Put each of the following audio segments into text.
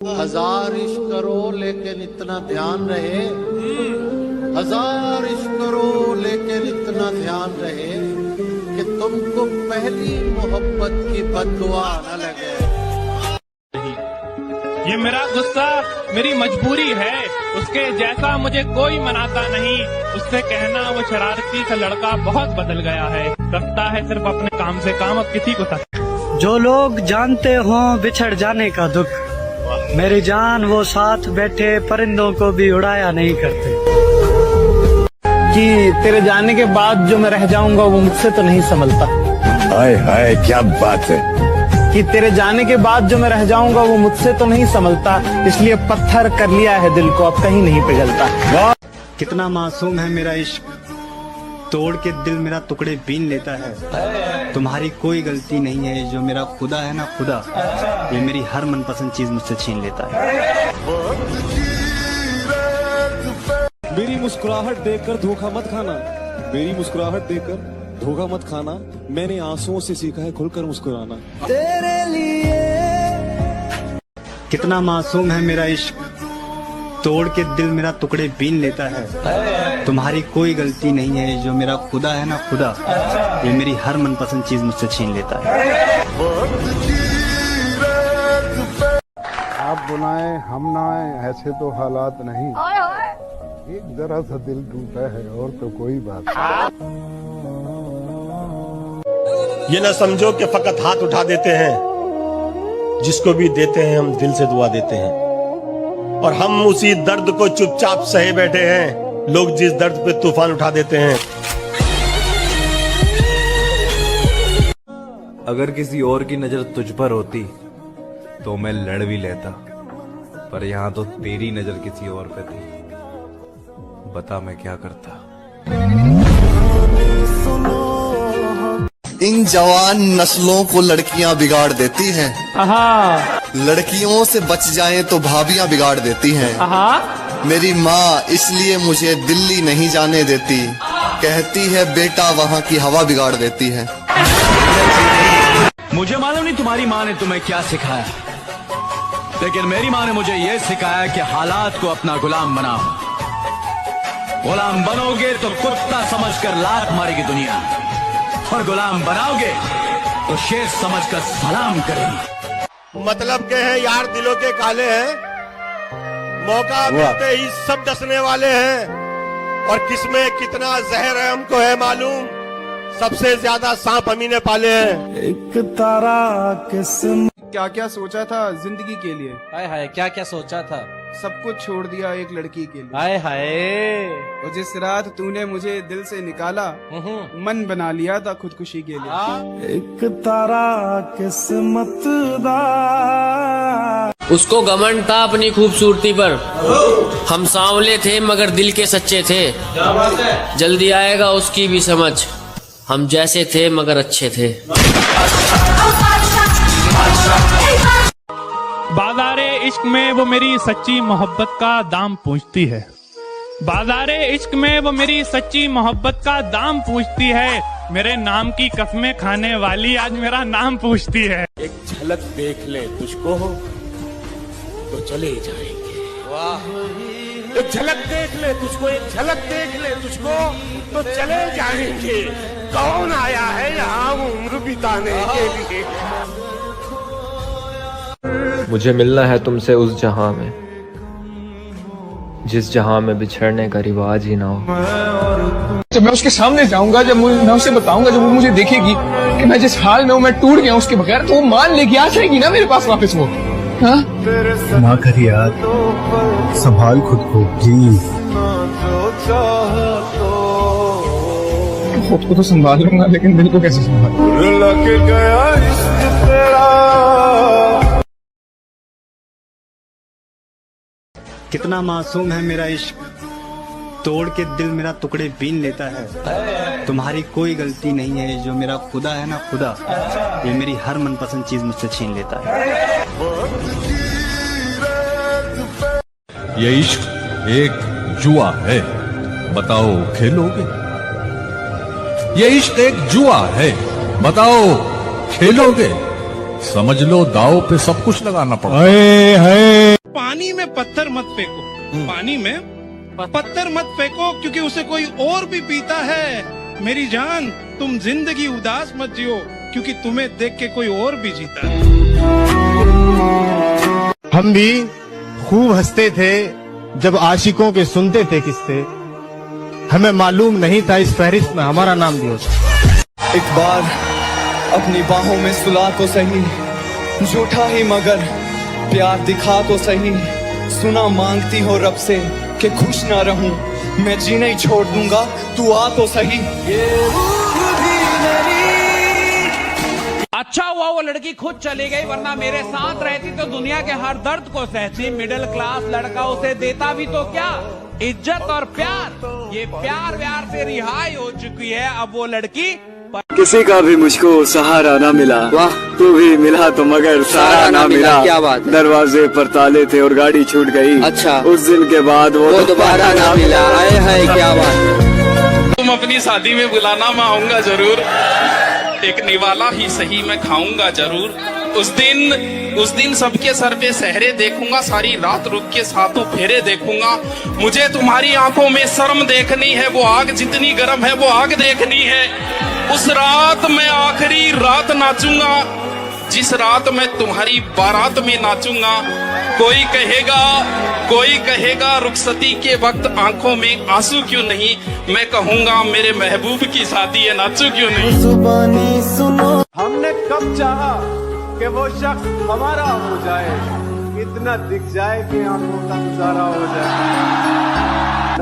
हजार इश्क करो लेकिन इतना ध्यान रहे, हजार इश्क करो लेकिन इतना ध्यान रहे कि तुमको पहली मोहब्बत की बददुआ न लगे। ये मेरा गुस्सा मेरी मजबूरी है, उसके जैसा मुझे कोई मनाता नहीं। उससे कहना वो शरारती सा लड़का बहुत बदल गया है, रखता है सिर्फ अपने काम से काम, अब किसी को तक। जो लोग जानते हों बिछड़ जाने का दुख, मेरी जान वो साथ बैठे परिंदों को भी उड़ाया नहीं करते। कि तेरे जाने के बाद जो मैं रह जाऊंगा वो मुझसे तो नहीं संभलता। हाय हाय क्या बात है। कि तेरे जाने के बाद जो मैं रह जाऊंगा वो मुझसे तो नहीं संभलता, इसलिए पत्थर कर लिया है दिल को, अब कहीं नहीं पिघलता। कितना मासूम है मेरा इश्क, तोड़ के दिल मेरा टुकड़े बीन लेता है। तुम्हारी कोई गलती नहीं है, जो मेरा खुदा है ना खुदा, ये मेरी हर मनपसंद चीज मुझसे छीन लेता है। मेरी मुस्कुराहट देखकर धोखा मत खाना, मेरी मुस्कुराहट देखकर धोखा मत खाना। मैंने आंसुओं से सीखा है खुलकर मुस्कुराना। तेरे लिए कितना मासूम है मेरा इश्क, तोड़ के दिल मेरा टुकड़े बीन लेता है। तुम्हारी कोई गलती नहीं है, जो मेरा खुदा है ना खुदा, ये मेरी हर मनपसंद चीज मुझसे छीन लेता है। आप बुलाएं हम ना आए, ऐसे तो हालात नहीं। एक जरा सा दिल टूटा है और तो कोई बात नहीं। ये ना समझो कि फकत हाथ उठा देते हैं, जिसको भी देते हैं हम दिल से दुआ देते हैं। और हम उसी दर्द को चुपचाप सहे बैठे हैं, लोग जिस दर्द पे तूफान उठा देते हैं। अगर किसी और की नजर तुझ पर होती तो मैं लड़ भी लेता, पर यहाँ तो तेरी नजर किसी और पे थी, बता मैं क्या करता। इन जवान नस्लों को लड़कियां बिगाड़ देती हैं। लड़कियों से बच जाएं तो भाभियां बिगाड़ देती हैं। मेरी माँ इसलिए मुझे दिल्ली नहीं जाने देती, कहती है बेटा वहाँ की हवा बिगाड़ देती है। मुझे मालूम नहीं तुम्हारी माँ ने तुम्हें क्या सिखाया, लेकिन मेरी माँ ने मुझे ये सिखाया कि हालात को अपना गुलाम बनाओ। गुलाम बनोगे तो कुत्ता समझकर लात मारेगी दुनिया, और गुलाम बनाओगे तो शेर समझकर सलाम करेगी। मतलब के हैं यार दिलों के काले हैं, मौका मिलते ही सब डसने वाले हैं। और किसमें कितना जहर है हमको है मालूम, सबसे ज्यादा सांप हमी ने पाले हैं। एक तारा किस्म क्या क्या सोचा था जिंदगी के लिए, हाय हाय क्या क्या सोचा था, सब कुछ छोड़ दिया एक लड़की के लिए। हाय हाय और जिस रात तूने मुझे दिल से निकाला, मन बना लिया था खुदकुशी के लिए। एक तारा किस्मत दा। उसको घमंड था अपनी खूबसूरती पर, हम सांवले थे मगर दिल के सच्चे थे। जल्दी आएगा उसकी भी समझ, हम जैसे थे मगर अच्छे थे। बाज़ारे इश्क में वो मेरी सच्ची मोहब्बत का दाम पूछती है, बाज़ारे इश्क में वो मेरी सच्ची मोहब्बत का दाम पूछती है। मेरे नाम की कसमें खाने वाली आज मेरा नाम पूछती है। एक झलक देख ले तुझको तो चले जाएंगे। वाह, एक झलक देख ले तुझको, एक झलक देख ले तुझको तो चले जाएंगे। कौन आया है यहाँ उम्र बिताने के लिए। मुझे मिलना है तुमसे उस जहां में, जिस जहां में बिछड़ने का रिवाज ही ना हो। जब मैं उसके सामने जाऊंगा, जब मैं उसे बताऊंगा, जब वो मुझे देखेगी कि मैं जिस हाल में हूँ, मैं टूट गया उसके बगैर, तो वो मान लेगी, आ जाएगी ना मेरे पास वापस वो। हाँ? ना कर यार, संभाल खुद को प्लीज। खुद को तो संभाल लूंगा, लेकिन दिल को कैसे संभाल। कितना मासूम है मेरा इश्क, तोड़ के दिल मेरा टुकड़े बीन लेता है। तुम्हारी कोई गलती नहीं है, जो मेरा खुदा है ना खुदा, ये मेरी हर मनपसंद चीज मुझसे छीन लेता है। ये इश्क एक जुआ है, बताओ खेलोगे। ये इश्क एक जुआ है, बताओ खेलोगे। समझ लो दाव पे सब कुछ लगाना पड़ा है। पानी में पत्थर मत फेंको, पानी में पत्थर मत फेंको, क्योंकि उसे कोई और भी पीता है। मेरी जान, तुम जिंदगी उदास मत जियो, क्योंकि तुम्हें देख के कोई और भी जीता है। हम भी खूब हंसते थे जब आशिकों के सुनते थे किस्से, हमें मालूम नहीं था इस फहरिस्त में हमारा भी होता। एक बार अपनी बाहों में सुला तो सही, झूठा ही मगर प्यार दिखा तो सही। सुना मांगती हो रब से कि खुश ना रहूं, मैं जीना ही छोड़ दूंगा, तू आ तो सही। अच्छा हुआ वो लड़की खुद चली गई, वरना मेरे साथ रहती तो दुनिया के हर दर्द को सहती। मिडिल क्लास लड़का उसे देता भी तो क्या, इज्जत और प्यार। ये प्यार व्यार से रिहाई हो चुकी है, अब वो लड़की किसी का भी मुझको सहारा ना मिला, वाह तू भी मिला तो मगर सहारा ना मिला। क्या बात, दरवाजे पर ताले थे और गाड़ी छूट गई। अच्छा, उस दिन के बाद वो दोबारा ना मिला। आए है क्या बात। तुम अपनी शादी में बुलाना, मैं आऊंगा जरूर, एक निवाला ही सही मैं खाऊंगा जरूर। उस दिन सबके सर पे सहरे देखूंगा, सारी रात रुक के सातों फेरे देखूंगा। मुझे तुम्हारी आंखों में शर्म देखनी है, वो आग जितनी गर्म है वो आग देखनी है। उस रात मैं आखिरी रात नाचूंगा, जिस रात मैं तुम्हारी बारात में नाचूंगा। कोई कहेगा रुखसती के वक्त आंखों में आंसू क्यों नहीं, मैं कहूंगा मेरे महबूब की शादी है, नाचू क्यों नहीं। जुबानी सुनो, हमने कब चाहा कि वो शख्स हमारा हो जाए, इतना दिख जाए कि आंखों का गुजारा हो जाए।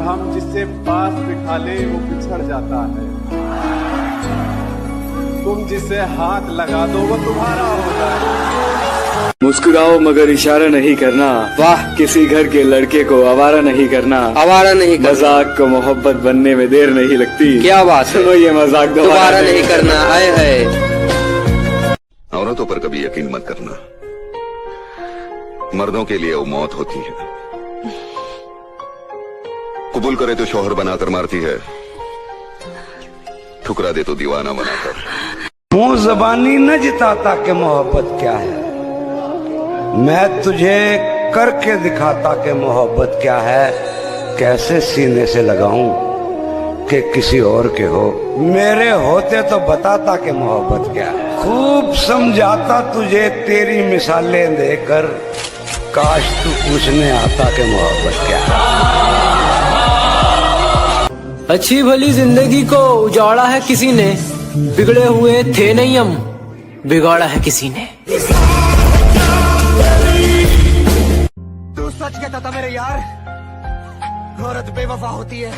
हम जिसे पास बिठा ले वो बिछड़ जाता है, तुम जिसे हाथ लगा दो वो तुम्हारा हो जाए। मुस्कुराओ मगर इशारा नहीं करना, वाह किसी घर के लड़के को आवारा नहीं करना। आवारा नहीं करना, मजाक को मोहब्बत बनने में देर नहीं लगती। क्या बात, सुनो ये मजाक दोबारा नहीं करना। आए है औरतों पर कभी यकीन मत करना, मर्दों के लिए वो मौत होती है। कबूल करे तो शौहर बनाकर मारती है, ठुकरा दे तो दीवाना बनाकर। मुंह जबानी न जिताता कि मोहब्बत क्या है, मैं तुझे करके दिखाता कि मोहब्बत क्या है। कैसे सीने से लगाऊं कि किसी और के हो, मेरे होते तो बताता कि मोहब्बत क्या है। खूब समझाता तुझे तेरी मिसालें देकर, काश तू पूछने आता कि मोहब्बत क्या है। अच्छी भली जिंदगी को उजाड़ा है किसी ने, बिगड़े हुए थे नहीं हम, बिगाड़ा है किसी ने। तू सच कहता था मेरे यार, औरत बेवफा होती है,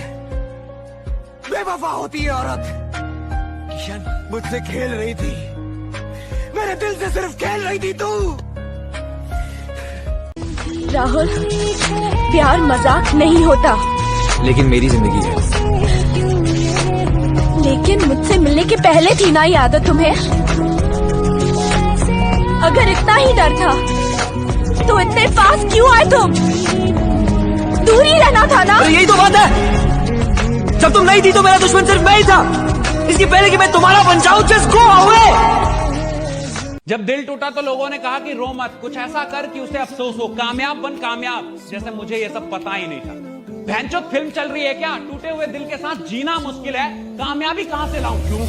बेवफा होती है औरत। किशन मुझसे खेल रही थी, मेरे दिल से सिर्फ खेल रही थी तू। राहुल, प्यार मजाक नहीं होता, लेकिन मेरी जिंदगी है। लेकिन मुझसे मिलने के पहले थी ना ये आदत तुम्हें। अगर इतना ही डर था तो इतने पास क्यों आए तुम? दूर ही रहना था ना। यही तो बात है, जब तुम नहीं थी तो मेरा दुश्मन सिर्फ मैं ही था। इसके पहले कि मैं तुम्हारा बन जाऊं, जस्ट गो अवे। जब दिल टूटा तो लोगों ने कहा कि रो मत, कुछ ऐसा कर कि उसे अफसोस हो, कामयाब बन कामयाब। जैसे मुझे ये सब पता ही नहीं था। भैंचोद फिल्म चल रही है क्या? टूटे हुए दिल के साथ जीना मुश्किल है, कामयाबी कहां से लाऊं? क्यों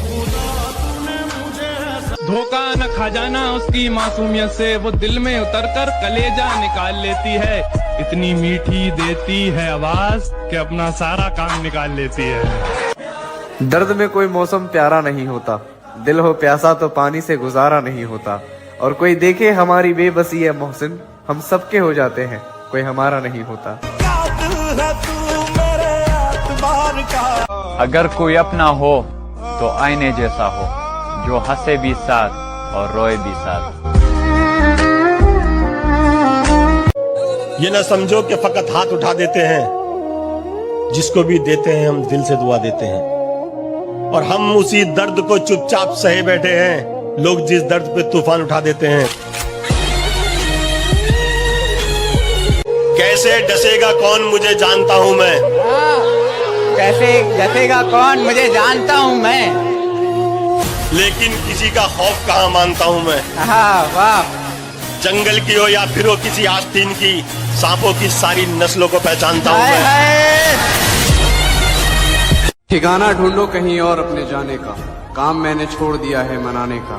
धोखा न खा जाना उसकी मासूमियत से, वो दिल में उतरकर कलेजा निकाल लेती है। इतनी मीठी देती है आवाज कि अपना सारा काम निकाल लेती है। दर्द में कोई मौसम प्यारा नहीं होता, दिल हो प्यासा तो पानी से गुजारा नहीं होता। और कोई देखे हमारी बेबसी है मोहसिन, हम सबके हो जाते हैं, कोई हमारा नहीं होता। अगर कोई अपना हो तो आईने जैसा हो, जो हंसे भी साथ और रोए भी साथ। ये ना समझो कि फकत हाथ उठा देते हैं, जिसको भी देते हैं हम दिल से दुआ देते हैं। और हम उसी दर्द को चुपचाप सहे बैठे हैं, लोग जिस दर्द पे तूफान उठा देते हैं। कैसे डसेगा कौन मुझे जानता हूं मैं, कैसे डसेगा कौन मुझे जानता हूं मैं, लेकिन किसी का खौफ कहां मानता हूं मैं। वाह। जंगल की हो या फिर हो किसी आस्तीन की, सांपों की सारी नस्लों को पहचानता हूँ मैं। ठिकाना ढूंढो कहीं और अपने जाने का, काम मैंने छोड़ दिया है मनाने का।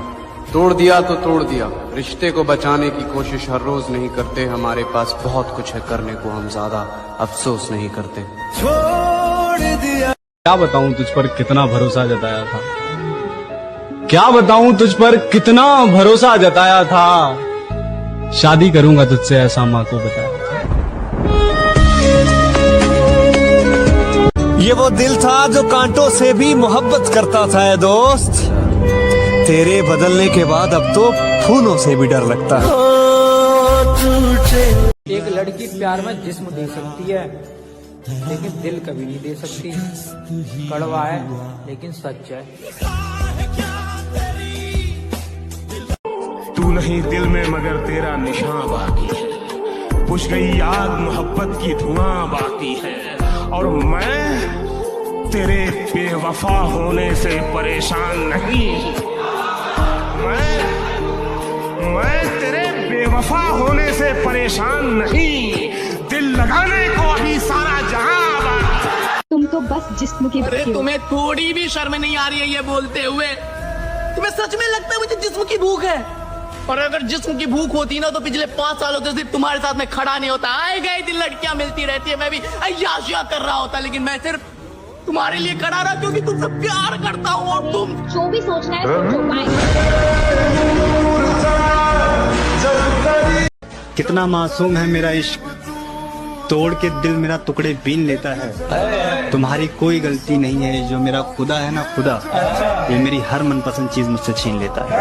तोड़ दिया तो तोड़ दिया, रिश्ते को बचाने की कोशिश हर रोज नहीं करते। हमारे पास बहुत कुछ है करने को, हम ज्यादा अफसोस नहीं करते। छोड़ दिया। क्या बताऊं तुझ पर कितना भरोसा जताया था, क्या बताऊं तुझ पर कितना भरोसा जताया था। शादी करूंगा तुझसे ऐसा माँ को बताया। ये वो दिल था जो कांटों से भी मोहब्बत करता था है दोस्त। तेरे बदलने के बाद अब तो फूलों से भी डर लगता है। एक लड़की प्यार में जिस्म दे सकती है लेकिन दिल कभी नहीं दे सकती। कड़वा है लेकिन सच है। तू नहीं दिल में मगर तेरा निशान बाकी है। बुझ गई आग मोहब्बत की धुआं बाकी है। और मैं तेरे बेवफा होने से परेशान नहीं। मैं तेरे बेवफा होने से परेशान नहीं। दिल लगाने को अभी सारा जहां। तुम तो बस जिस्म की अरे तुम्हें थोड़ी भी शर्म नहीं आ रही है ये बोलते हुए? तुम्हें सच में लगता है मुझे जिस्म की भूख है? और अगर जिस्म की भूख होती ना तो पिछले 5 सालों से सिर्फ तुम्हारे साथ में खड़ा नहीं होता। आए गए दिन लड़कियां मिलती रहती है, मैं भी अय्याशियां कर रहा होता, लेकिन मैं सिर्फ तुम्हारे लिए खड़ा रहा क्योंकि तुमसे प्यार करता हूँ। और तुम जो भी सोचना है कितना मासूम है मेरा इश्क, तोड़ के दिल मेरा टुकड़े बीन लेता है। तुम्हारी कोई गलती नहीं है, जो मेरा खुदा है ना खुदा, ये मेरी हर मनपसंद चीज मुझसे छीन लेता है।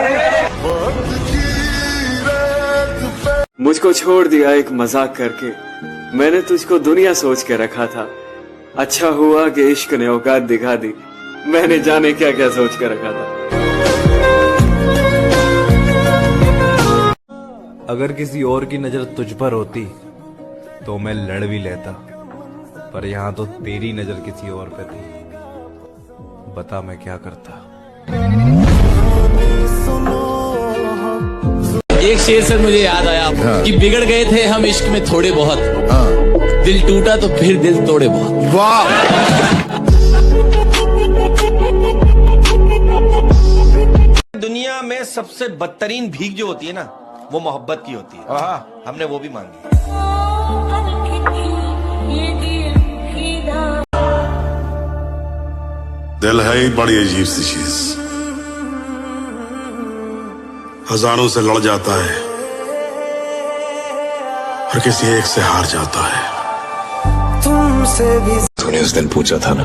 मुझको छोड़ दिया एक मजाक करके, मैंने तुझको दुनिया सोच के रखा था। अच्छा हुआ कि इश्क ने औकात दिखा दी, मैंने जाने क्या क्या सोच के रखा था। अगर किसी और की नजर तुझ पर होती तो मैं लड़ भी लेता, पर यहाँ तो तेरी नजर किसी और पे थी। बता मैं क्या करता। एक शेर से मुझे याद आया कि बिगड़ गए थे हम इश्क में थोड़े बहुत, दिल टूटा तो फिर दिल तोड़े बहुत। वाह। दुनिया में सबसे बदतरीन भीख जो होती है ना, वो मोहब्बत की होती है। हमने वो भी मांगी। दिल है ही बड़ी अजीब सी चीज, हजारों से लड़ जाता है और किसी एक से हार जाता है। तुमसे भी तूने उस दिन पूछा था ना,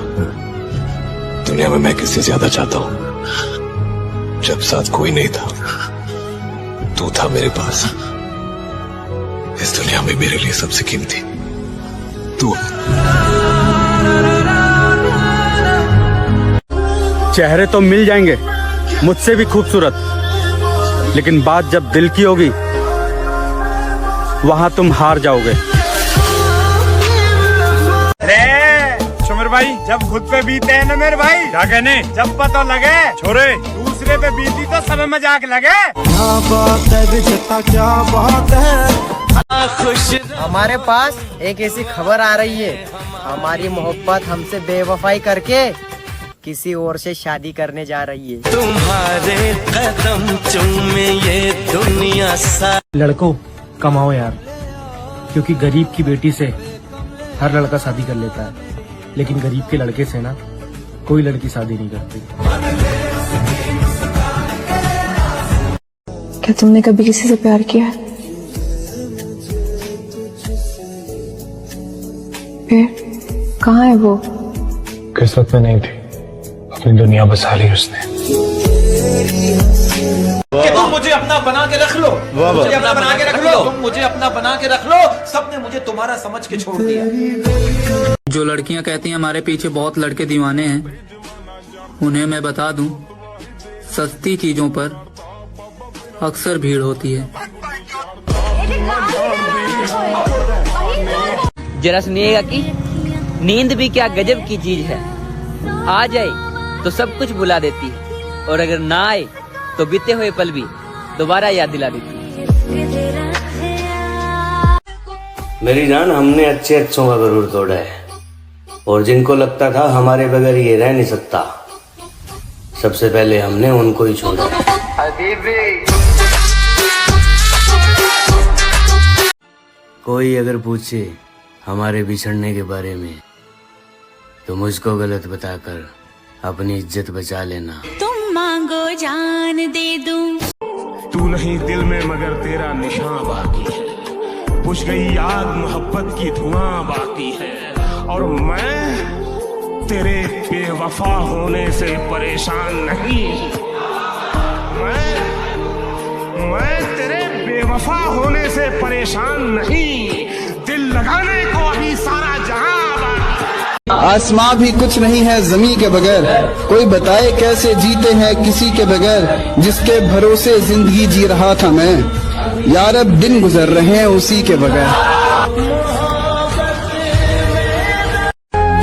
दुनिया में मैं किससे ज्यादा चाहता हूँ, जब साथ कोई नहीं था, तू था मेरे पास। इस दुनिया में मेरे लिए सबसे कीमती तू। चेहरे तो मिल जाएंगे मुझसे भी खूबसूरत, लेकिन बात जब दिल की होगी वहां तुम हार जाओगे। सुमर भाई, जब खुद पे बीते हैं ना मेरे भाई, क्या कहने, जब पता लगे छोरे दूसरे पे बीती तो सब मजाक लगे। क्या बात है, क्या बात है। खुश हमारे पास एक ऐसी खबर आ रही है, हमारी मोहब्बत हमसे बेवफाई करके किसी और से शादी करने जा रही है। तुम्हारे कदम चूमे ये दुनिया सा। लड़कों कमाओ यार, क्योंकि गरीब की बेटी से हर लड़का शादी कर लेता है, लेकिन गरीब के लड़के से ना कोई लड़की शादी नहीं करती। क्या तुमने कभी किसी से प्यार किया है? फिर कहाँ है वो? किस्मत में नहीं थी, अपनी दुनिया बसा ली उसने। कि तुम मुझे अपना बना के रख लो, मुझे अपना बना के रख लो, तुम मुझे अपना बना के रख लो। सबने मुझे तुम्हारा समझ के छोड़ दिया। जो लड़कियां कहती हैं हमारे पीछे बहुत लड़के दीवाने हैं, उन्हें मैं बता दूं, सस्ती चीजों पर अक्सर भीड़ होती है। जरा सुनिएगा कि नींद भी क्या गजब की चीज है, आ जाए तो सब कुछ भुला देती है, और अगर ना आए तो बीते हुए पल भी दोबारा याद दिला देती है। मेरी जान, हमने अच्छे अच्छों का गरूर तोड़ा है, और जिनको लगता था हमारे बगैर ये रह नहीं सकता, सबसे पहले हमने उनको ही छोड़ा। कोई अगर पूछे हमारे बिछड़ने के बारे में तो मुझको गलत बताकर अपनी इज्जत बचा लेना। तुम मांगो जान दे दूं। तू नहीं दिल में मगर तेरा निशान बाकी है, बुझ गई याद मोहब्बत की धुआं बाकी है, और मैं तेरे बेवफा होने से परेशान नहीं। मैं तेरे बेवफा होने से परेशान नहीं, दिल लगाने को अभी सारा जहां आसमां भी कुछ नहीं है ज़मीं के बगैर, कोई बताए कैसे जीते हैं किसी के बगैर, जिसके भरोसे जिंदगी जी रहा था मैं, यार अब दिन गुजर रहे हैं उसी के बगैर।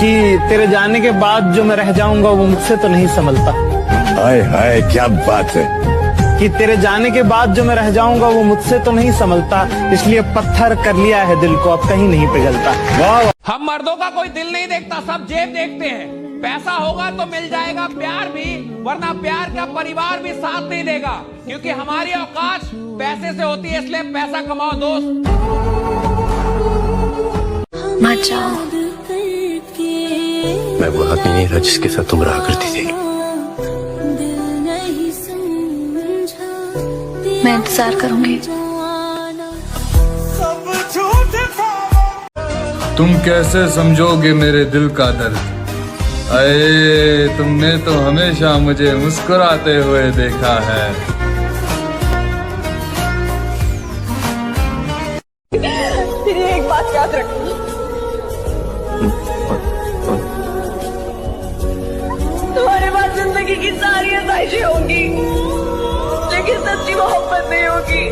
कि तेरे जाने के बाद जो मैं रह जाऊंगा वो मुझसे तो नहीं संभलता। हाय हाय क्या बात है। कि तेरे जाने के बाद जो मैं रह जाऊंगा वो मुझसे तो नहीं संभलता, इसलिए पत्थर कर लिया है दिल को, अब कहीं नहीं पिघलता। वाह। हम मर्दों का कोई दिल नहीं देखता, सब जेब देखते हैं। पैसा होगा तो मिल जाएगा प्यार भी, वरना प्यार का परिवार भी साथ नहीं देगा, क्योंकि हमारी औकात पैसे से होती है, इसलिए पैसा कमाओ दोस्त। मत जाओ। मैं वो आदमी नहीं था जिसके साथ तुम रहा करती थी। मैं इंतजार करूंगी। तुम कैसे समझोगे मेरे दिल का दर्द, अये तुमने तो हमेशा मुझे मुस्कुराते हुए देखा है। तेरी एक बात याद रखना, तुम्हारे पास जिंदगी की सारी आसाइशें होंगी, लेकिन सच्ची मोहब्बत नहीं होगी।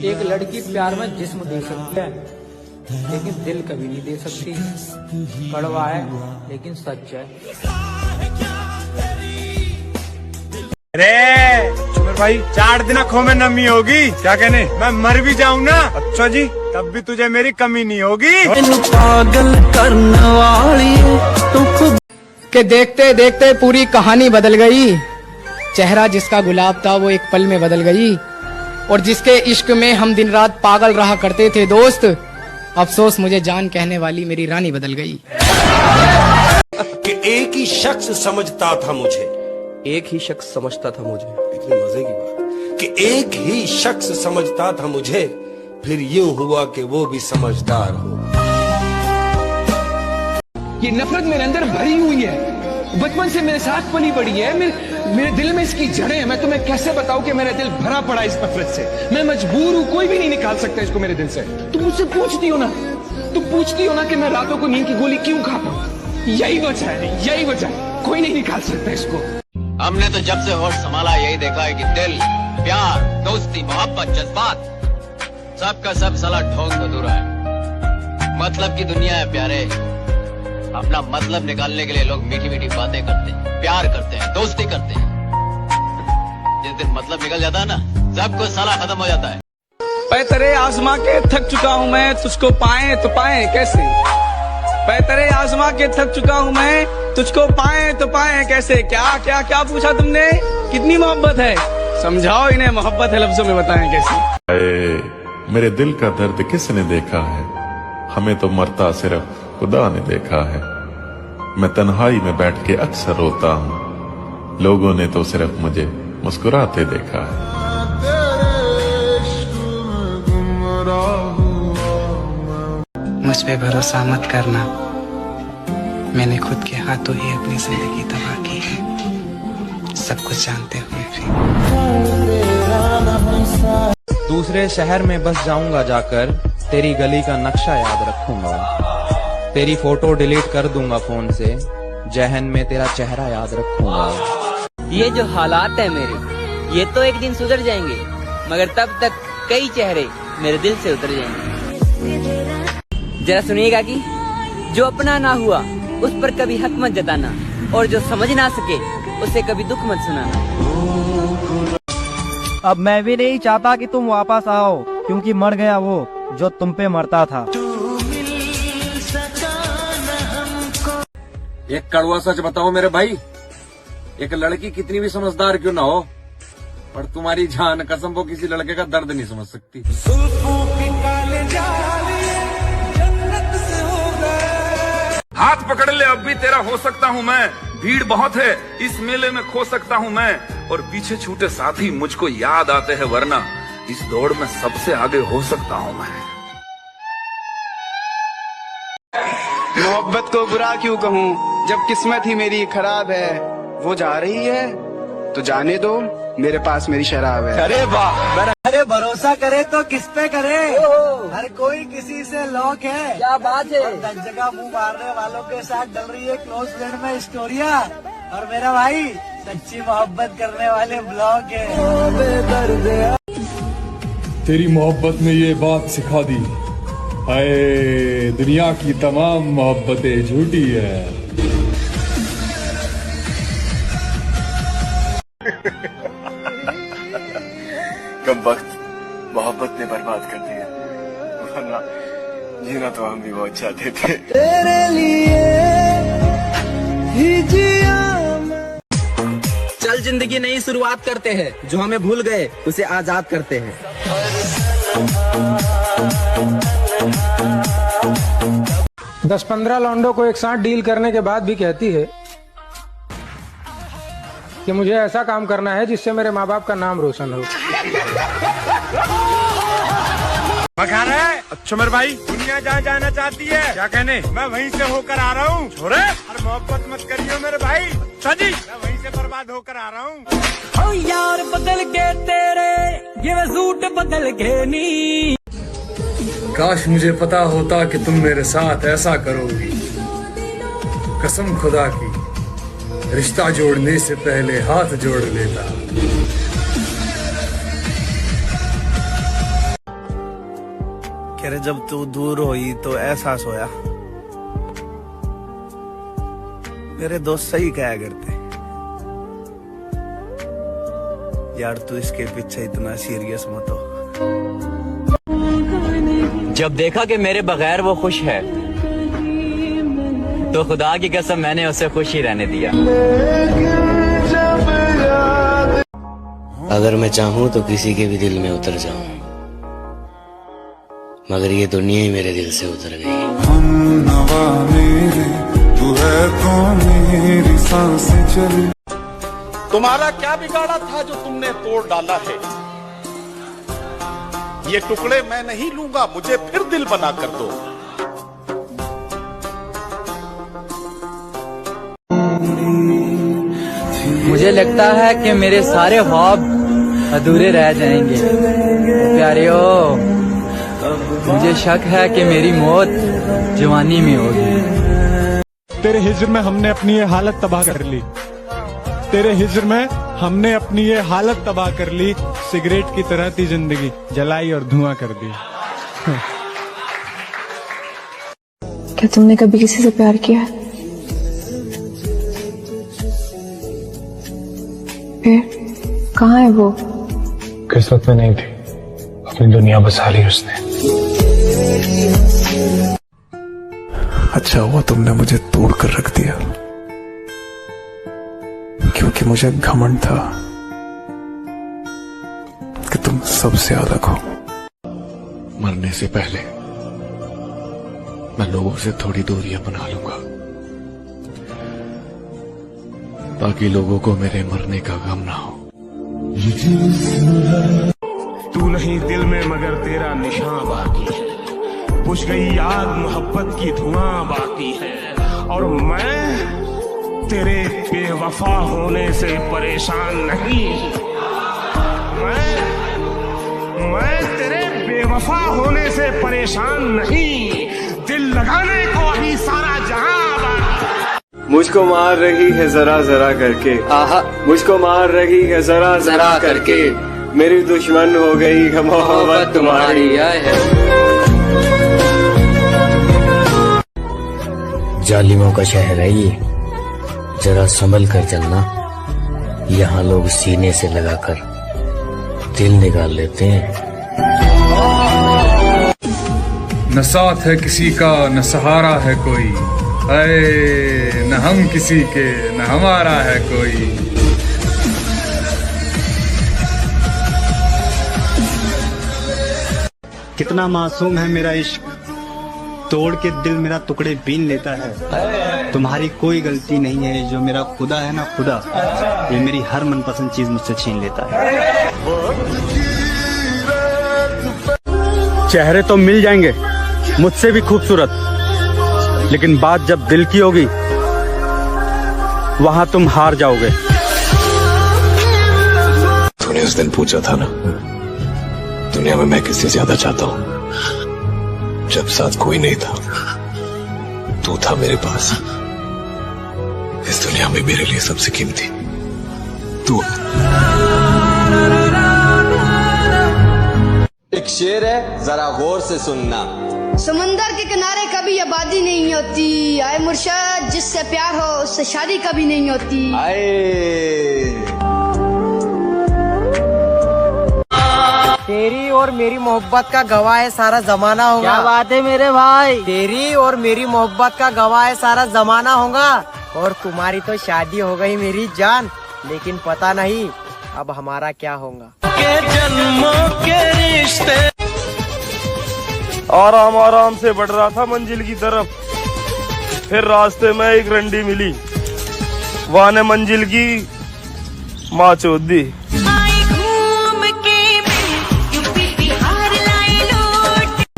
एक लड़की प्यार में जिस्म दे सकती है, लेकिन दिल कभी नहीं दे सकती। कड़वा है लेकिन सच है। अरे सुमर भाई, 4 दिन आँखों में नमी होगी, क्या कहने, मैं मर भी जाऊं ना, अच्छा जी, तब भी तुझे मेरी कमी नहीं होगी। पागल करने वाली के देखते देखते पूरी कहानी बदल गई। चेहरा जिसका गुलाब था वो एक पल में बदल गई, और जिसके इश्क में हम दिन रात पागल रहा करते थे दोस्त, अफसोस मुझे जान कहने वाली मेरी रानी बदल गई। कि एक ही शख्स समझता था मुझे, एक ही शख्स समझता था मुझे, इतनी मजे की बात, कि एक ही शख्स समझता था मुझे, फिर यूं हुआ कि वो भी समझदार हो। ये नफरत मेरे अंदर भरी हुई है, बचपन से मेरे साथ पली बड़ी है, मेरे दिल में इसकी जड़ें हैं। मैं तुम्हें कैसे बताऊं कि मेरा दिल भरा पड़ा इस नफरत से। मैं मजबूर हूं, कोई भी नहीं निकाल सकता इसको मेरे दिल से। तुम मुझसे पूछती हो ना कि मैं रातों को नींद की गोली क्यों खाता हूं। यही वजह है, यही वजह है, कोई नहीं निकाल सकता इसको। हमने तो जब से होश संभाला यही देखा है कि दिल, प्यार, दोस्ती, मोहब्बत, जज्बात, सबका सब साला ढोंग अधूरा है। मतलब की दुनिया है प्यारे, अपना मतलब निकालने के लिए लोग मीठी मीठी बातें करते हैं, प्यार करते हैं, दोस्ती करते हैं। जिस दिन मतलब निकल जाता है ना, सब कुछ साला खत्म हो जाता है। पैतरे आजमा के थक चुका हूँ मैं, तुझको पाए तो पाए कैसे। पैतरे आजमा के थक चुका हूँ मैं, तुझको पाए तो पाए कैसे। क्या क्या क्या पूछा तुमने, कितनी मोहब्बत है, समझाओ इन्हें, मोहब्बत है लफ्जों में बताएं कैसी। मेरे दिल का दर्द किसने देखा है, हमें तो मरता सिर्फ खुदा ने देखा है। मैं तन्हाई में बैठ के अक्सर रोता हूँ, लोगों ने तो सिर्फ मुझे मुस्कुराते देखा है। मुझ पे भरोसा मत करना, मैंने खुद के हाथों ही अपनी जिंदगी तबाह की है, सब कुछ जानते हुए भी। दूसरे शहर में बस जाऊंगा जाकर, तेरी गली का नक्शा याद रखूंगा, तेरी फोटो डिलीट कर दूंगा फोन से, जहन में तेरा चेहरा याद रखूंगा। ये जो हालात है मेरे, ये तो एक दिन सुधर जाएंगे, मगर तब तक कई चेहरे मेरे दिल से उतर जाएंगे। जरा सुनिएगा कि जो अपना ना हुआ उस पर कभी हक मत जताना, और जो समझ ना सके उसे कभी दुख मत सुनाना। अब मैं भी नहीं चाहता कि तुम वापस आओ, क्योंकि मर गया वो जो तुम पे मरता था। एक कड़वा सच बताओ मेरे भाई, एक लड़की कितनी भी समझदार क्यों ना हो, पर तुम्हारी जान कसम वो किसी लड़के का दर्द नहीं समझ सकती। हाथ पकड़ ले, अब भी तेरा हो सकता हूँ मैं। भीड़ बहुत है, इस मेले में खो सकता हूँ मैं। और पीछे छूटे साथी मुझको याद आते हैं, वरना इस दौड़ में सबसे आगे हो सकता हूँ मैं। मोहब्बत को बुरा क्यों कहूँ, जब किस्मत ही मेरी खराब है। वो जा रही है तो जाने दो, मेरे पास मेरी शराब है। अरे वाह, अरे भरोसा करे तो किस पे करे, हर कोई किसी से लॉक है। क्या बात है। दस जगह मुंह मारने वालों के साथ डल रही है क्लोज फ्रेंड में स्टोरिया, और मेरा भाई सच्ची मोहब्बत करने वाले ब्लॉग है। तेरी मोहब्बत ने ये बात सिखा दी, हाय दुनिया की तमाम मोहब्बतें झूठी है। कब वक्त मोहब्बत ने बर्बाद कर दिया, वरना जीना तो हम भी बहुत चाहते थे। तेरे लिए ही जिया। चल जिंदगी नई शुरुआत करते हैं, जो हमें भूल गए उसे आजाद करते हैं। 10-15 लौंडों को एक साथ डील करने के बाद भी कहती है कि मुझे ऐसा काम करना है जिससे मेरे माँ बाप का नाम रोशन हो। बखान है। अच्छा मेरे भाई, दुनिया जहाँ जाना चाहती है, क्या कहने, मैं वहीं से होकर आ रहा हूँ। छोरे, अरे मोहब्बत मत करियो मेरे भाई। अच्छा जी, मैं वहीं से बर्बाद होकर आ रहा हूँ। ओ यार बदल के तेरे ये सूट बदल के नी। काश मुझे पता होता कि तुम मेरे साथ ऐसा करोगी। कसम खुदा की, रिश्ता जोड़ने से पहले हाथ जोड़ लेता। कह रहे जब तू दूर हुई तो एहसास होया, मेरे दोस्त सही कहा करते, यार तू इसके पीछे इतना सीरियस मत हो। जब देखा कि मेरे बगैर वो खुश है, तो खुदा की कसम मैंने उसे खुश ही रहने दिया। अगर मैं चाहूं तो किसी के भी दिल में उतर जाऊं, मगर ये दुनिया ही मेरे दिल से उतर गई। हम नवा मेरे, तू है तो मेरी सांसें चली। तुम्हारा क्या बिगाड़ा था जो तुमने तोड़ डाला है। ये टुकड़े मैं नहीं लूंगा, मुझे फिर दिल बना कर दो। मुझे लगता है कि मेरे सारे ख्वाब अधूरे रह जाएंगे। प्यारियो, मुझे शक है कि मेरी मौत जवानी में होगी। तेरे हिज्र में हमने अपनी ये हालत तबाह कर ली। तेरे हिज्र में हमने अपनी ये हालत तबाह कर ली। सिगरेट की तरह थी जिंदगी, जलाई और धुआं कर दी। क्या तुमने कभी किसी से प्यार किया? फिर कहाँ है वो? किस्मत में नहीं थी, अपनी दुनिया बसा ली उसने। अच्छा हुआ तुमने मुझे तोड़ कर रख दिया, क्योंकि मुझे घमंड था कि तुम सबसे अलग हो। मरने से पहले मैं लोगों से थोड़ी दूरियां बना लूंगा, ताकि लोगों को मेरे मरने का गम ना हो। तू नहीं दिल में मगर तेरा निशान बाकी है, बुझ गई याद मोहब्बत की धुआं बाकी है। और मैं तेरे बेवफा होने से परेशान नहीं। मैं तेरे बेवफा होने से परेशान नहीं, दिल लगाने को अभी सारा जहां। मुझको मार रही है जरा जरा करके, आहा मुझको मार रही है जरा जरा करके, मेरी दुश्मन हो गई है मोहब्बत तुम्हारी। जालिमों का शहर है ये, जरा संभल कर चलना। यहाँ लोग सीने से लगाकर दिल निकाल लेते हैं। न साथ है किसी का न सहारा है कोई, अरे न हम किसी के न हमारा है कोई। कितना मासूम है मेरा इश्क, तोड़ के दिल मेरा टुकड़े बीन लेता है। तुम्हारी कोई गलती नहीं है, जो मेरा खुदा है ना खुदा, ये मेरी हर मनपसंद चीज मुझसे छीन लेता है। चेहरे तो मिल जाएंगे मुझसे भी खूबसूरत, लेकिन बात जब दिल की होगी वहां तुम हार जाओगे। तूने उस दिन पूछा था ना, दुनिया में मैं किससे ज्यादा चाहता हूं, जब साथ कोई नहीं था तू था मेरे पास। इस दुनिया में मेरे लिए सबसे कीमती तू। एक शेर है, जरा गौर से सुनना। समंदर के किनारे कभी आबादी नहीं होती, आए मुर्शद जिससे प्यार हो उससे शादी कभी नहीं होती। तेरी और मेरी मोहब्बत का गवाह है सारा जमाना होगा। क्या बात है मेरे भाई। तेरी और मेरी मोहब्बत का गवाह है सारा जमाना होगा। और तुम्हारी तो शादी हो गई मेरी जान, लेकिन पता नहीं अब हमारा क्या होगा। के जन्मों के रिश्ते। आराम आराम से बढ़ रहा था मंजिल की तरफ, फिर रास्ते में एक रंडी मिली, वहाँ ने मंजिल की माँ चोद दी।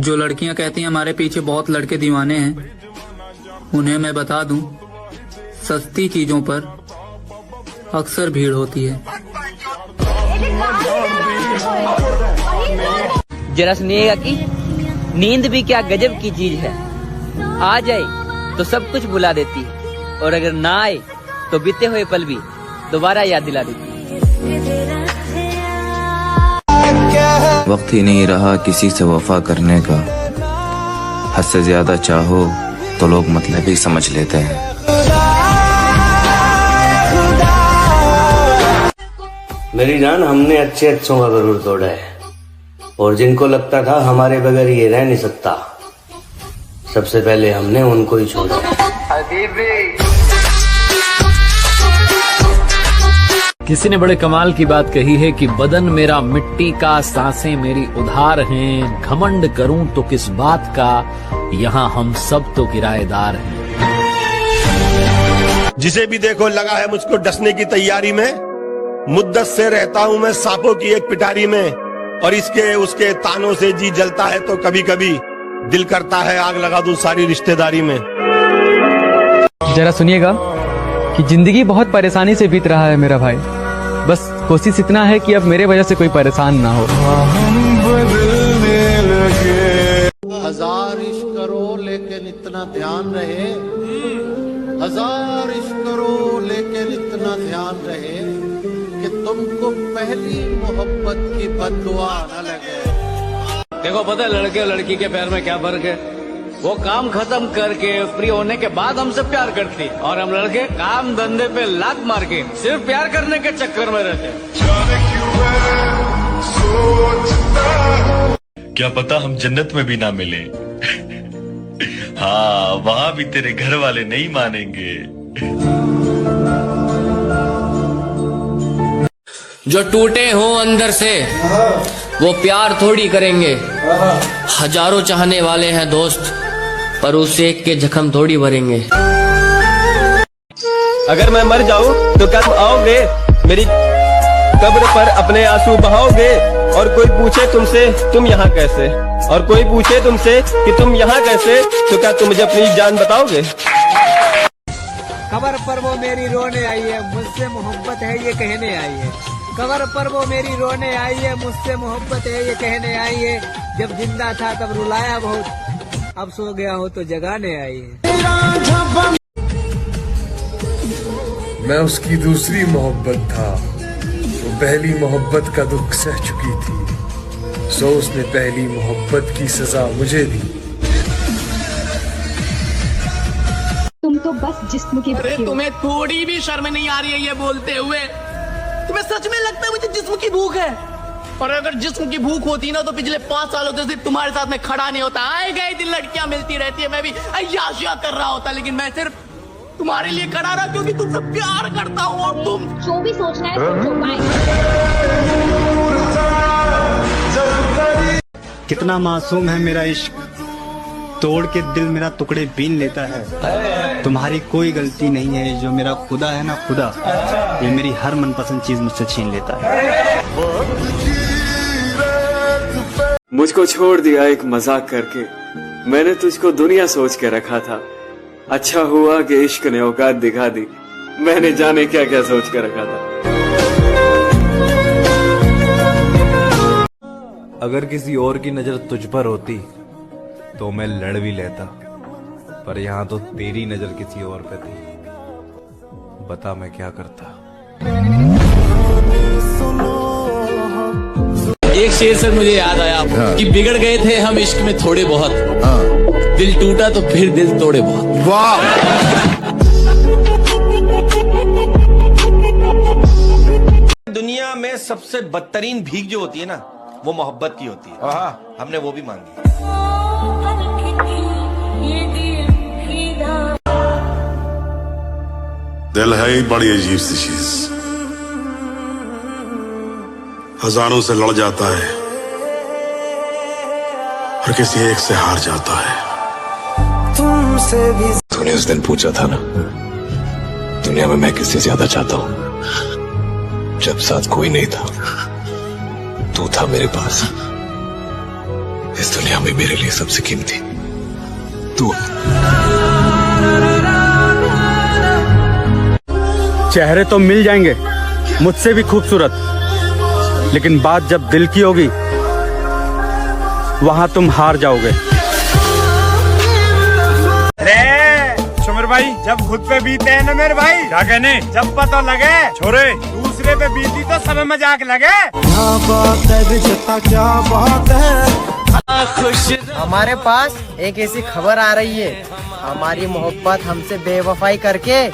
जो लड़कियां कहती हैं हमारे पीछे बहुत लड़के दीवाने हैं, उन्हें मैं बता दूं, सस्ती चीजों पर अक्सर भीड़ होती है। जरा सुनिएगा कि नींद भी क्या गजब की चीज है, आ जाए तो सब कुछ भुला देती है, और अगर ना आए तो बीते हुए पल भी दोबारा याद दिला देती है। वक्त ही नहीं रहा किसी से वफा करने का, हद से ज्यादा चाहो तो लोग मतलब ही समझ लेते हैं। मेरी जान, हमने अच्छे अच्छों का गरूर तोड़ा है, और जिनको लगता था हमारे बगैर ये रह नहीं सकता, सबसे पहले हमने उनको ही छोड़ा। किसी ने बड़े कमाल की बात कही है कि बदन मेरा मिट्टी का, सांसें मेरी उधार हैं, घमंड करूं तो किस बात का, यहाँ हम सब तो किराएदार हैं। जिसे भी देखो लगा है मुझको डसने की तैयारी में, मुद्दत से रहता हूँ मैं सांपों की एक पिटारी में, और इसके उसके तानों से जी जलता है तो कभी कभी दिल करता है आग लगा दूं सारी रिश्तेदारी में। जरा सुनिएगा कि जिंदगी बहुत परेशानी से बीत रहा है मेरा भाई, बस कोशिश इतना है कि अब मेरे वजह से कोई परेशान ना हो। हजार इश्क करो लेकिन इतना ध्यान रहे, हजार इश्क करो लेकिन इतना ध्यान रहे कि तुमको पहली मोहब्बत की बददुआ न लगे। देखो पता है लड़के और लड़की के प्यार में क्या फर्क है, वो काम खत्म करके फ्री होने के बाद हमसे प्यार करती, और हम लड़के काम धंधे पे लात मार के सिर्फ प्यार करने के चक्कर में रहते। क्या पता हम जन्नत में भी ना मिले। हाँ, वहाँ भी तेरे घर वाले नहीं मानेंगे। जो टूटे हो अंदर से वो प्यार थोड़ी करेंगे, हजारों चाहने वाले हैं दोस्त, पर उस एक के जख्म थोड़ी भरेंगे। अगर मैं मर जाऊं तो क्या तुम आओगे मेरी कब्र पर अपने आंसू बहाओगे? और कोई पूछे तुमसे तुम यहाँ कैसे, और कोई पूछे तुमसे कि तुम यहाँ कैसे, तो क्या तुम मुझे अपनी जान बताओगे? खबर पर वो मेरी रोने आई है, मुझसे मोहब्बत है ये कहने आई है। खबर पर वो मेरी रोने आई है, मुझसे मोहब्बत है ये कहने आई है। जब जिंदा था तब रुलाया बहुत, अब सो गया हो तो जगाने आई है। मैं उसकी दूसरी मोहब्बत था, वो पहली मोहब्बत का दुख सह चुकी थी, सो उसने पहली मोहब्बत की सजा मुझे दी। तुम तो बस जिस्म की अरे तुम्हें थोड़ी भी शर्म नहीं आ रही है ये बोलते हुए? तुम्हें सच में लगता है मुझे जिस्म की भूख है? और अगर जिस्म की भूख होती ना तो पिछले 5 सालों से सिर्फ तुम्हारे साथ में खड़ा नहीं होता। आए गए दिन लड़कियां मिलती रहती है, मैं भी अय्याशिया कर रहा होता, लेकिन मैं सिर्फ तुम्हारे लिए खड़ा रहा क्योंकि तुमसे प्यार करता हूँ। और तुम जो भी सोचना है सोचो, बाय। कितना मासूम है मेरा इश्क, तोड़ के दिल मेरा टुकड़े बीन लेता है। तुम्हारी कोई गलती नहीं है, जो मेरा खुदा है ना खुदा, ये मेरी हर मनपसंद चीज मुझसे छीन लेता है। मुझको छोड़ दिया एक मजाक करके, मैंने तुझको दुनिया सोच के रखा था। अच्छा हुआ कि इश्क ने औकात दिखा दी, मैंने जाने क्या क्या सोच के रखा था। अगर किसी और की नजर तुझ पर होती तो मैं लड़ भी लेता, पर यहाँ तो तेरी नजर किसी और पे थी। बता मैं क्या करता। एक शेर से मुझे याद आया कि बिगड़ गए थे हम इश्क में थोड़े बहुत, दिल टूटा तो फिर दिल तोड़े बहुत। वाह। दुनिया में सबसे बदतरीन भीख जो होती है ना, वो मोहब्बत की होती है। हमने वो भी मांगी। दिल है ही बड़ी अजीब सी चीज, हजारों से लड़ जाता है और किसी एक से हार जाता है। तुमसे भी तूने उस दिन पूछा था ना, दुनिया में मैं किससे ज्यादा चाहता हूं, जब साथ कोई नहीं था तू था मेरे पास। इस दुनिया में मेरे लिए सबसे कीमती तू। चेहरे तो मिल जाएंगे मुझसे भी खूबसूरत, लेकिन बात जब दिल की होगी वहां तुम हार जाओगे। सुमर भाई, जब खुद पे बीते हैं ना मेरे भाई, क्या कहने, जब पता लगे छोरे दूसरे पे बीती तो सब मजाक लगे। क्या बात है, क्या बात है। खुश हमारे पास एक ऐसी खबर आ रही है, हमारी मोहब्बत हमसे बेवफाई करके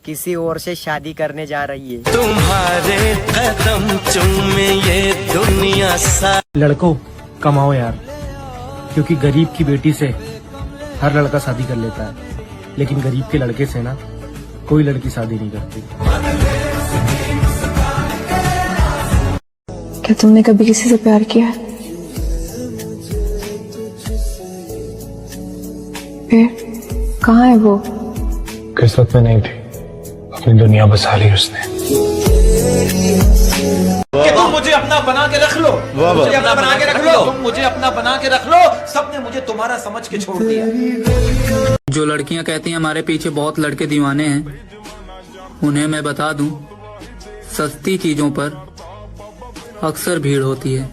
किसी और से शादी करने जा रही है। तुम्हारे कदम चूमे ये दुनिया सा। लड़कों कमाओ यार, क्योंकि गरीब की बेटी से हर लड़का शादी कर लेता है, लेकिन गरीब के लड़के से ना कोई लड़की शादी नहीं करती। क्या तुमने कभी किसी से प्यार किया? फिर कहाँ है वो? किस्मत में नहीं थी, अपनी दुनिया बसा ली उसने। कि तुम मुझे अपना बना के रख लो, मुझे अपना बना के रख लो, तुम मुझे अपना बना के रख लो। सबने मुझे तुम्हारा समझ के छोड़ दिया। जो लड़कियां कहती हैं हमारे पीछे बहुत लड़के दीवाने हैं, उन्हें मैं बता दूं, सस्ती चीजों पर अक्सर भीड़ होती है।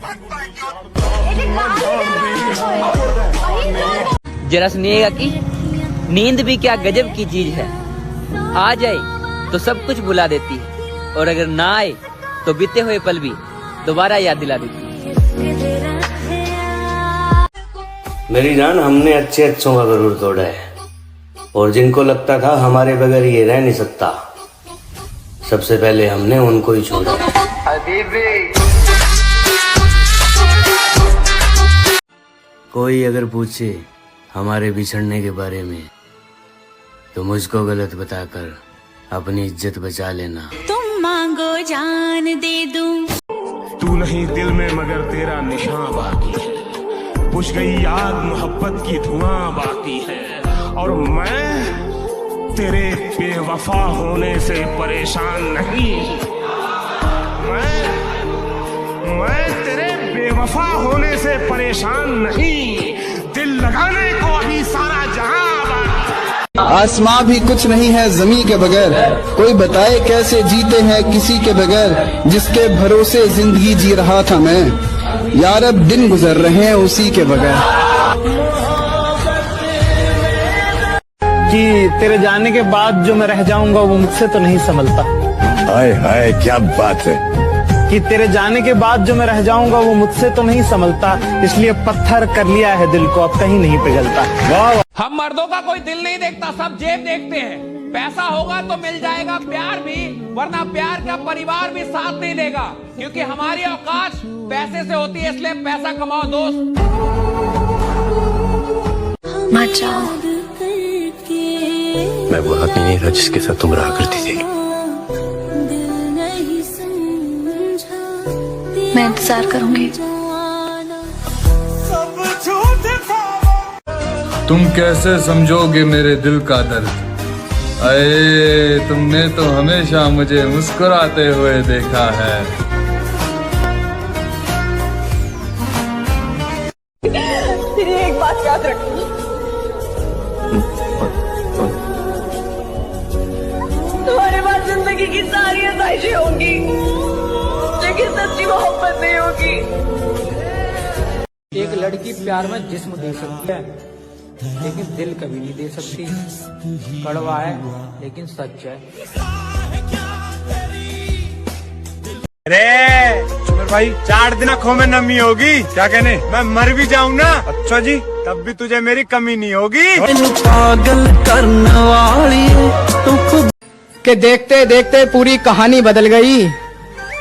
जरा सुनिएगा कि नींद भी क्या गजब की चीज है, आ जाए तो सब कुछ भुला देती है, और अगर ना आए तो बीते हुए पल भी दोबारा याद दिला देती है। मेरी जान, हमने अच्छे अच्छों का गरूर तोड़ा है, और जिनको लगता था हमारे बगैर ये रह नहीं सकता, सबसे पहले हमने उनको ही छोड़ा। कोई अगर पूछे हमारे बिछड़ने के बारे में तो मुझको गलत बताकर अपनी इज्जत बचा लेना। तुम मांगो जान दे दूं। तू नहीं दिल में मगर तेरा निशान बाकी है, बुझ गई याद मोहब्बत की धुआं बाकी है, और मैं तेरे बेवफा होने से परेशान नहीं। मैं तेरे बेवफा होने से परेशान नहीं, दिल लगाने को अभी सारा जहां। आसमां भी कुछ नहीं है ज़मीं के बगैर, कोई बताए कैसे जीते हैं किसी के बगैर, जिसके भरोसे जिंदगी जी रहा था मैं, यार अब दिन गुजर रहे हैं उसी के बगैर। कि तेरे जाने के बाद जो मैं रह जाऊंगा वो मुझसे तो नहीं संभलता। हाय हाय क्या बात है। कि तेरे जाने के बाद जो मैं रह जाऊंगा वो मुझसे तो नहीं संभलता, इसलिए पत्थर कर लिया है दिल को, अब कहीं नहीं पिघलता। वाह। हम मर्दों का कोई दिल नहीं देखता, सब जेब देखते हैं। पैसा होगा तो मिल जाएगा प्यार भी, वरना प्यार का परिवार भी साथ नहीं देगा, क्योंकि हमारी औकात पैसे से होती है, इसलिए पैसा कमाओ दोस्त। मत जाओ। मैं वो आदमी नहीं था जिसके साथ तुम रहा करती थी। मैं इंतजार करूंगी। तुम कैसे समझोगे मेरे दिल का दर्द? अये तुमने तो हमेशा मुझे मुस्कुराते हुए देखा है। तेरी एक बात याद रखना, तुम्हारे पास जिंदगी की सारी आसाइशें होंगी, लेकिन सच्ची मोहब्बत नहीं होगी। एक लड़की प्यार में जिस्म दे सकती है, लेकिन दिल कभी नहीं दे सकती। कड़वा है लेकिन सच है। अरे सुमर भाई, 4 दिन आँखों में नमी होगी, क्या कहने, मैं मर भी जाऊं ना, अच्छा जी, तब भी तुझे मेरी कमी नहीं होगी। पागल करने वाली कि देखते देखते पूरी कहानी बदल गई।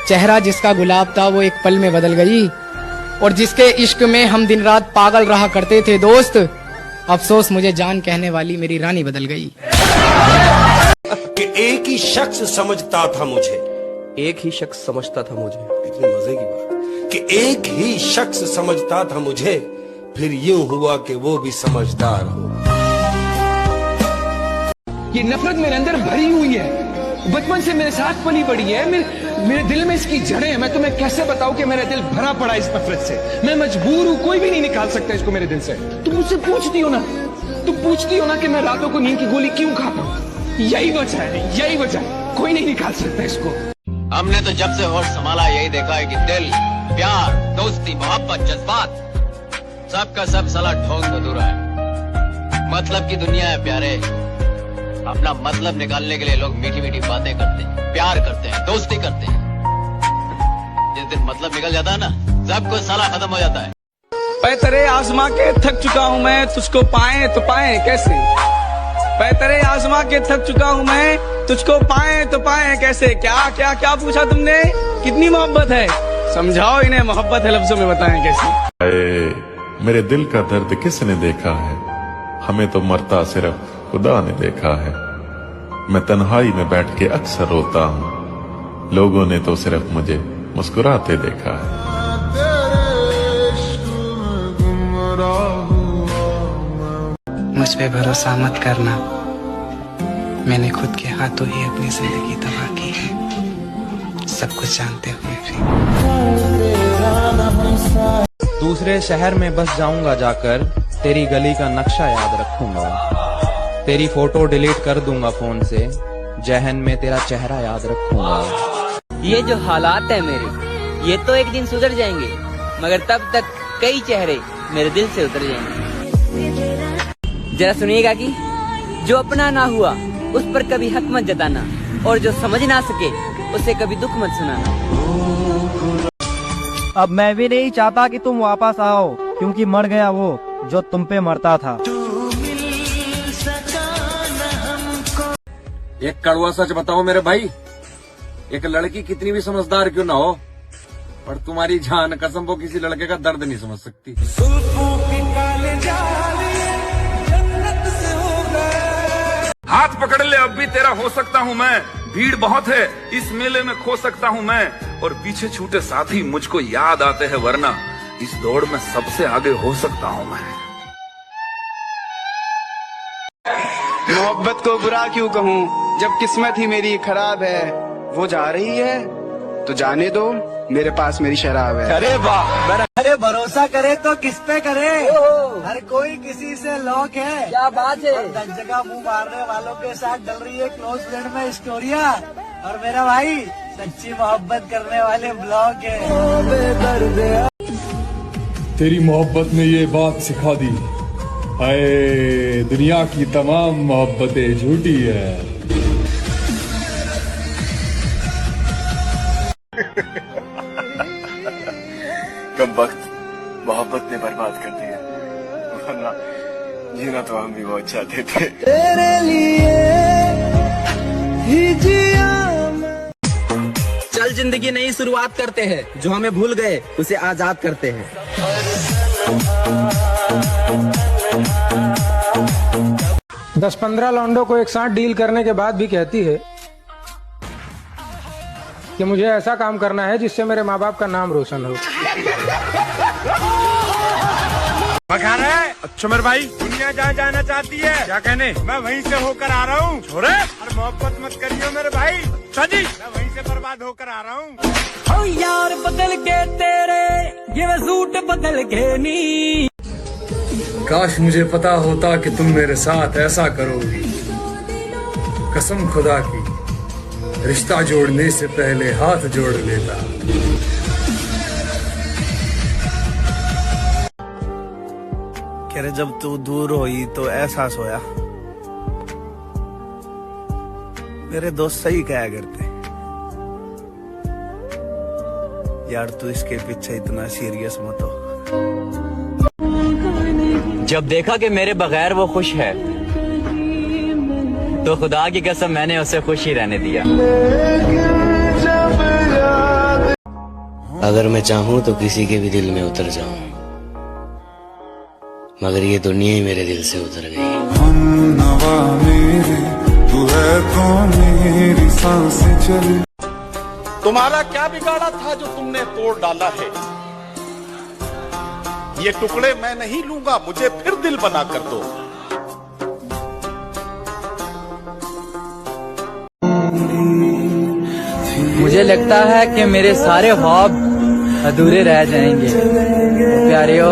चेहरा जिसका गुलाब था वो एक पल में बदल गई, और जिसके इश्क में हम दिन रात पागल रहा करते थे दोस्त, अफसोस मुझे जान कहने वाली मेरी रानी बदल गई। कि एक ही शख्स समझता था मुझे, एक ही शख्स समझता था मुझे। इतनी मजे की बात कि एक ही शख्स समझता था मुझे, फिर यूं हुआ कि वो भी समझदार हो। ये नफरत मेरे अंदर भरी हुई है, बचपन से मेरे साथ पली बड़ी है, मेरे दिल में इसकी जड़ें हैं। मैं तुम्हें कैसे बताऊं कि मेरा दिल भरा पड़ा इस नफरत से। मैं मजबूर हूं, कोई भी नहीं निकाल सकता इसको मेरे दिल से। तुम मुझसे पूछती हो ना कि मैं रातों को नींद की गोली क्यों खाता हूं। यही वजह है, यही वजह है, कोई नहीं निकाल सकता इसको। हमने तो जब से होश संभाला यही देखा है कि दिल, प्यार, दोस्ती, मोहब्बत, जज्बात, सबका सब साला ढोंग अधूरा है। मतलब की दुनिया है प्यारे। अपना मतलब निकालने के लिए लोग मीठी मीठी बातें करते हैं, प्यार करते हैं, दोस्ती करते हैं। जिस दिन मतलब निकल जाता है ना, सब कुछ साला खत्म हो जाता है। पैतरे आजमा के थक चुका हूँ मैं, तुझको पाए तो पाए कैसे। पैतरे आजमा के थक चुका हूँ मैं, तुझको पाए तो पाए कैसे। क्या क्या क्या पूछा तुमने, कितनी मोहब्बत है, समझाओ इन्हें, मोहब्बत है लफ्जों में बताएं कैसी। मेरे दिल का दर्द किसने देखा है? हमें तो मरता सिर्फ खुदा ने देखा है। मैं तन्हाई में बैठ के अक्सर रोता हूँ, लोगों ने तो सिर्फ मुझे मुस्कुराते देखा है। मुझ पे भरोसा मत करना, मैंने खुद के हाथों ही अपनी जिंदगी तबाह की है, सब कुछ जानते हुए भी। दूसरे शहर में बस जाऊंगा जाकर, तेरी गली का नक्शा याद रखूंगा। तेरी फोटो डिलीट कर दूंगा फोन से, जहन में तेरा चेहरा याद रखूंगा। ये जो हालात है मेरे, ये तो एक दिन सुधर जाएंगे, मगर तब तक कई चेहरे मेरे दिल से उतर जाएंगे। जरा सुनिएगा कि जो अपना ना हुआ उस पर कभी हक मत जताना, और जो समझ ना सके उसे कभी दुख मत सुनाना। अब मैं भी नहीं चाहता कि तुम वापस आओ, क्योंकि मर गया वो जो तुम पे मरता था। एक कड़वा सच बताओ मेरे भाई, एक लड़की कितनी भी समझदार क्यों ना हो, पर तुम्हारी जान कसम वो किसी लड़के का दर्द नहीं समझ सकती। हाथ पकड़ ले, अब भी तेरा हो सकता हूँ मैं। भीड़ बहुत है, इस मेले में खो सकता हूँ मैं, और पीछे छूटे साथी मुझको याद आते हैं, वरना इस दौड़ में सबसे आगे हो सकता हूँ मैं। मोहब्बत को बुरा क्यों कहूँ, जब किस्मत ही मेरी खराब है। वो जा रही है तो जाने दो, मेरे पास मेरी शराब है। अरे वाह, अरे भरोसा करे तो किस पे करे, हर कोई किसी से लॉक है। क्या बात है। दस जगह मुंह मारने वालों के साथ डल रही है क्लोज फ्रेंड में स्टोरिया, और मेरा भाई सच्ची मोहब्बत करने वाले ब्लॉग है। तेरी मोहब्बत ने ये बात सिखा दी, हाय दुनिया की तमाम मोहब्बतें झूठी है। कब वक्त मोहब्बत ने बर्बाद कर दिया, वरना जीना तो हम भी बहुत चाहते थे। तेरे लिए ही जिया। चल जिंदगी नई शुरुआत करते हैं, जो हमें भूल गए उसे आजाद करते हैं। 10-15 लौंडों को एक साथ डील करने के बाद भी कहती है कि मुझे ऐसा काम करना है जिससे मेरे माँ बाप का नाम रोशन हो। बखान है अच्छा मेरे भाई, दुनिया जहाँ जाना चाहती है क्या कहने, मैं वहीं से होकर आ रहा हूँ। छोरे अरे मोहब्बत मत करियो मेरे भाई, जी मैं वहीं से बर्बाद होकर आ रहा हूँ। ओ यार बदल के तेरे ये सूट बदल के नी। काश मुझे पता होता कि तुम मेरे साथ ऐसा करोगी। कसम खुदा की, रिश्ता जोड़ने से पहले हाथ जोड़ लेता। कह रहे जब तू दूर हुई तो एहसास होया, मेरे दोस्त सही कहा करते यार, तू इसके पीछे इतना सीरियस मत हो। जब देखा कि मेरे बगैर वो खुश है तो खुदा की कसम मैंने उसे खुश ही रहने दिया। अगर मैं चाहूं तो किसी के भी दिल में उतर जाऊं, मगर ये दुनिया ही मेरे दिल से उतर गई। तू है कौन मेरी सांसें चले। तुम्हारा क्या बिगाड़ा था जो तुमने तोड़ डाला है, ये टुकड़े मैं नहीं लूंगा, मुझे फिर दिल बना कर दो। मुझे लगता है कि मेरे सारे ख्वाब अधूरे रह जाएंगे। प्यारियो,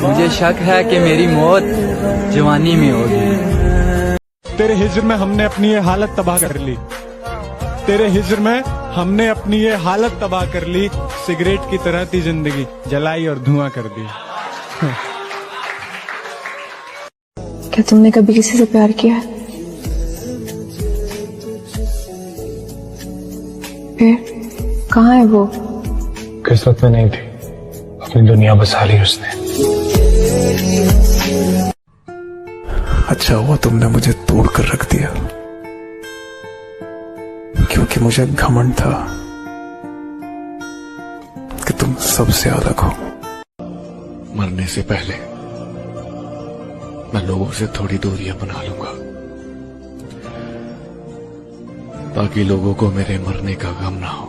मुझे शक है कि मेरी मौत जवानी में होगी। तेरे हिज्र में हमने अपनी ये हालत तबाह कर ली, तेरे हिज्र में हमने अपनी ये हालत तबाह कर ली। सिगरेट की तरह थी जिंदगी, जलाई और धुआं कर दी। क्या तुमने कभी किसी से प्यार किया है? फिर कहाँ है वो? किस्मत में नहीं थी, अपनी दुनिया बसा ली उसने। अच्छा हुआ तुमने मुझे तोड़ कर रख दिया, क्योंकि मुझे घमंड था कि तुम सबसे अलग हो। मरने से पहले मैं लोगों से थोड़ी दूरियां बना लूंगा, ताकि लोगों को मेरे मरने का गम ना हो।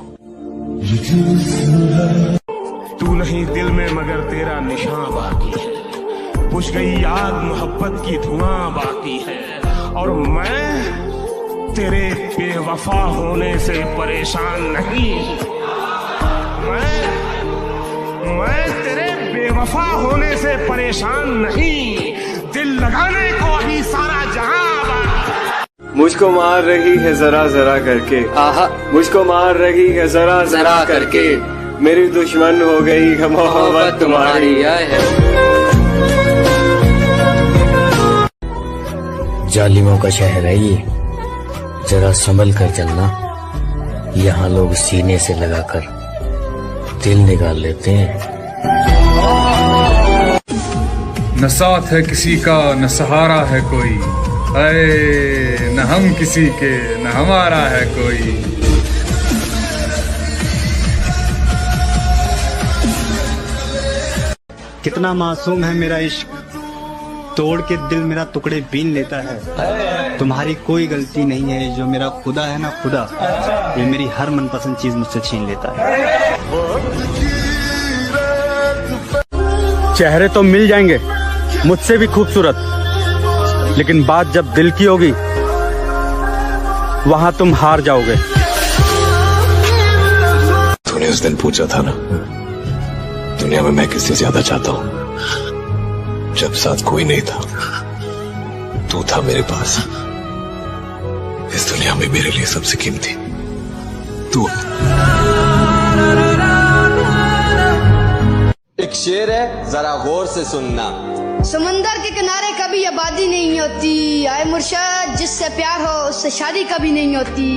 तू नहीं दिल में मगर तेरा निशान बाकी है, बुझ गई आग मोहब्बत की धुआं बाकी है। और मैं तेरे बेवफा होने से परेशान नहीं, मैं तेरे बेवफा होने से परेशान नहीं, दिल लगाने को अभी सारा जहां। मुझको मार रही है जरा जरा करके, आहा मुझको मार रही है जरा जरा करके, मेरी दुश्मन हो गई है मोहब्बत तुम्हारी। जालिमों का शहर है ये, जरा संभल कर चलना, यहाँ लोग सीने से लगाकर दिल निकाल लेते हैं। न साथ है किसी का न सहारा है कोई, अरे न हम किसी के न हमारा है कोई। कितना मासूम है मेरा इश्क, तोड़ के दिल मेरा टुकड़े बीन लेता है। तुम्हारी कोई गलती नहीं है, जो मेरा खुदा है ना खुदा, ये मेरी हर मनपसंद चीज मुझसे छीन लेता है। चेहरे तो मिल जाएंगे मुझसे भी खूबसूरत, लेकिन बात जब दिल की होगी वहां तुम हार जाओगे। तूने उस दिन पूछा था ना, दुनिया में मैं किससे ज्यादा चाहता हूं, जब साथ कोई नहीं था तू था मेरे पास। इस दुनिया में मेरे लिए सबसे कीमती तू। एक शेर है, जरा गौर से सुनना। समंदर के किनारे कभी आबादी नहीं होती, आए मुर्शद जिससे प्यार हो उससे शादी कभी नहीं होती।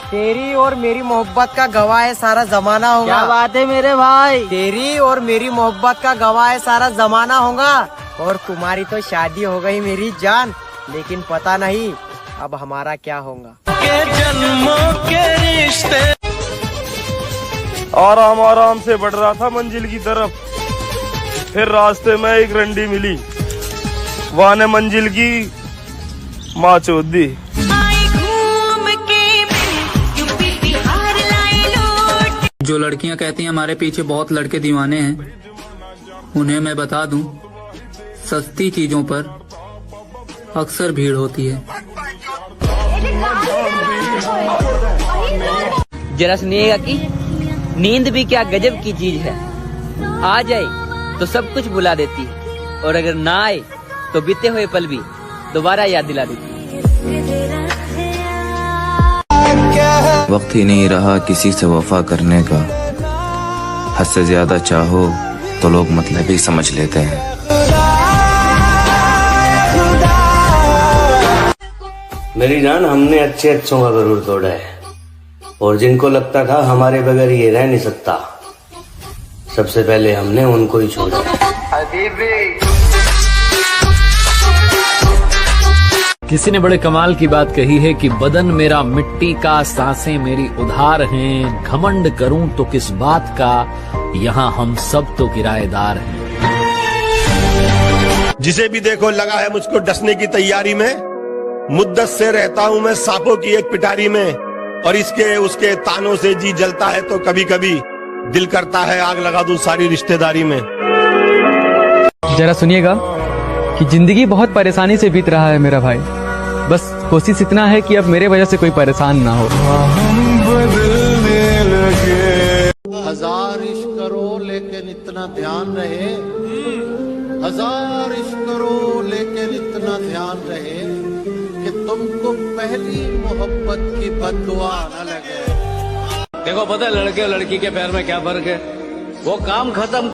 तेरी और मेरी मोहब्बत का गवाह है सारा जमाना होगा। क्या बात है मेरे भाई? तेरी और मेरी मोहब्बत का गवाह है सारा जमाना होगा, और तुम्हारी तो शादी हो गई मेरी जान, लेकिन पता नहीं अब हमारा क्या होगा। के जन्मों के रिश्ते। आराम आराम से बढ़ रहा था मंजिल की तरफ, फिर रास्ते में एक रंडी मिली, वहां ने मंजिल की माँ चोद दी। जो लड़कियां कहती हैं हमारे पीछे बहुत लड़के दीवाने हैं, उन्हें मैं बता दूं, सस्ती चीजों पर अक्सर भीड़ होती है। जरा सुनिएगा कि नींद भी क्या गजब की चीज है। आ जाए तो सब कुछ भुला देती है, और अगर ना आए तो बीते हुए पल भी दोबारा याद दिला देती है। वक्त ही नहीं रहा किसी से वफा करने का, हद से ज्यादा चाहो तो लोग मतलब ही समझ लेते हैं। मेरी जान, हमने अच्छे अच्छों का गरूर तोड़ा है, और जिनको लगता था हमारे बगैर ये रह नहीं सकता, सबसे पहले हमने उनको ही छोड़ा। किसी ने बड़े कमाल की बात कही है कि बदन मेरा मिट्टी का, सांसें मेरी उधार हैं, घमंड करूं तो किस बात का, यहाँ हम सब तो किराएदार हैं। जिसे भी देखो लगा है मुझको डसने की तैयारी में, मुद्दत से रहता हूँ मैं सांपों की एक पिटारी में, और इसके उसके तानों से जी जलता है तो कभी कभी दिल करता है आग लगा दूं सारी रिश्तेदारी में। जरा सुनिएगा कि जिंदगी बहुत परेशानी से बीत रहा है मेरा भाई, बस कोशिश इतना है कि अब मेरे वजह से कोई परेशान ना हो। हजार इश्क करो लेकिन इतना ध्यान रहे, हजार इश्क करो लेकिन इतना ध्यान रहे कि तुमको पहली मोहब्बत की बददुआ न लगे। देखो पता है लड़के और लड़की के पैर में क्या फर्क है? वो काम खत्म